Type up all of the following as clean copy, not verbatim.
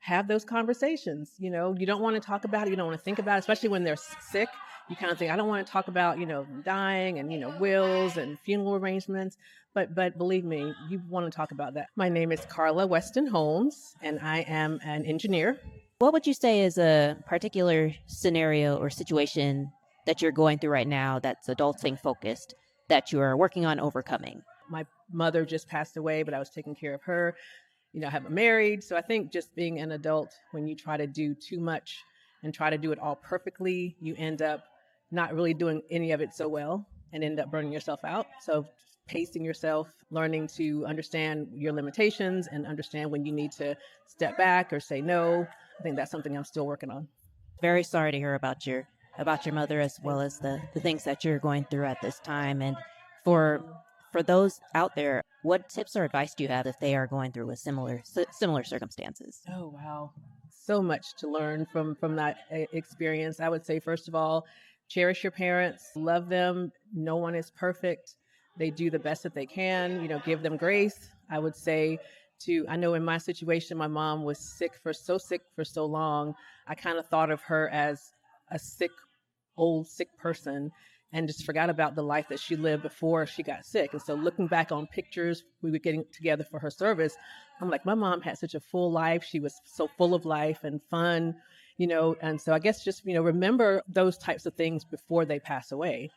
have those conversations. You don't want to talk about it. You don't want to think about it, especially when they're sick. You kind of think, I don't want to talk about, dying and, wills and funeral arrangements. But believe me, you want to talk about that. My name is Carla Weston Holmes, and I am an engineer. What would you say is a particular scenario or situation that you're going through right now that's adulting focused that you are working on overcoming? My mother just passed away, but I was taking care of her. I have married. So I think just being an adult, when you try to do too much and try to do it all perfectly, you end up not really doing any of it so well and end up burning yourself out. So pacing yourself, learning to understand your limitations and understand when you need to step back or say no. I think that's something I'm still working on. Very sorry to hear about your mother, as well as the things that you're going through at this time. And for those out there, what tips or advice do you have if they are going through a similar circumstances? Oh, wow. So much to learn from that experience. I would say, first of all, cherish your parents, love them. No one is perfect. They do the best that they can, give them grace. I would say I know in my situation, my mom was sick for so long. I kind of thought of her as a old sick person and just forgot about the life that she lived before she got sick. And so looking back on pictures we were getting together for her service, I'm like, my mom had such a full life. She was so full of life and fun, and so I guess just, remember those types of things before they pass away.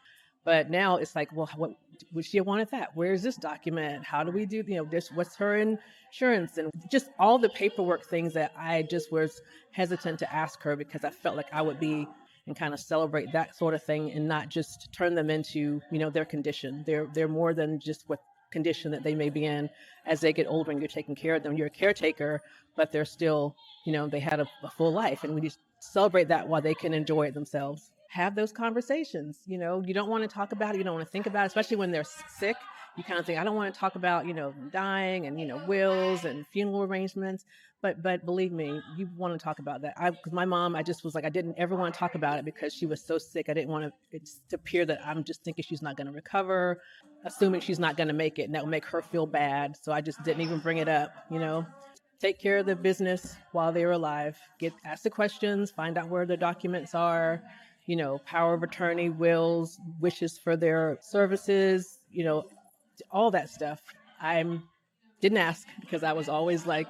But now it's like, well, what would she have wanted that? Where's this document? How do we do, this? What's her insurance? And just all the paperwork things that I just was hesitant to ask her because I felt like I would be and kind of celebrate that sort of thing and not just turn them into, their condition. They're more than just what condition that they may be in as they get older and you're taking care of them. You're a caretaker, but they're still, they had a full life, and we just celebrate that while they can enjoy it themselves. Have those conversations. You don't want to talk about it. You don't want to think about it, especially when they're sick. You kind of think, I don't want to talk about, dying and, wills and funeral arrangements. But believe me, you want to talk about that. Because my mom, I just was like, I didn't ever want to talk about it because she was so sick. I didn't want it to appear that I'm just thinking she's not going to recover, assuming she's not going to make it, and that would make her feel bad. So I just didn't even bring it up, Take care of the business while they're alive. Ask the questions, find out where the documents are, power of attorney, wills, wishes for their services, all that stuff. I didn't ask because I was always like,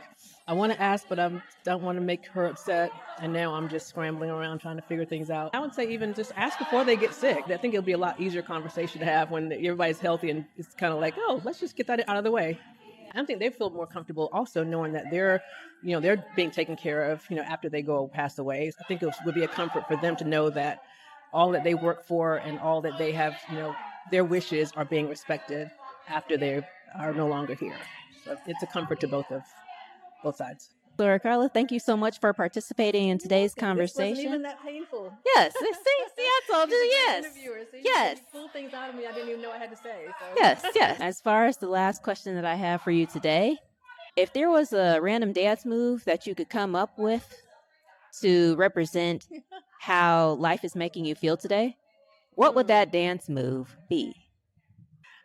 I want to ask, but I don't want to make her upset. And now I'm just scrambling around trying to figure things out. I would say even just ask before they get sick. I think it'll be a lot easier conversation to have when everybody's healthy and it's kind of like, oh, let's just get that out of the way. I think they feel more comfortable also knowing that they're being taken care of, after they pass away. I think it would be a comfort for them to know that all that they work for and all that they have, their wishes are being respected after they are no longer here. So it's a comfort to both sides. Laura, Carla, thank you so much for participating in today's conversation. It wasn't even that painful. Yes, see, I told you, yes. Yes. You pulled things out of me I didn't even know I had to say. So. Yes. As far as the last question that I have for you today, if there was a random dance move that you could come up with to represent how life is making you feel today, what would that dance move be?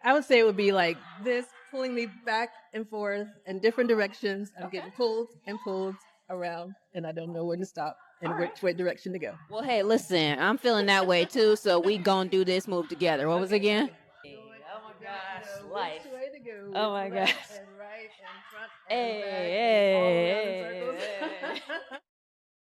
I would say it would be like this, pulling me back and forth in different directions. I'm getting pulled and pulled around, and I don't know when to stop and which direction to go. Well, hey, listen, I'm feeling that way too, so we gonna do this move together. What was it again? Oh my gosh, life. Which way to go? Oh my gosh. And right and front and hey, back and all around in circles.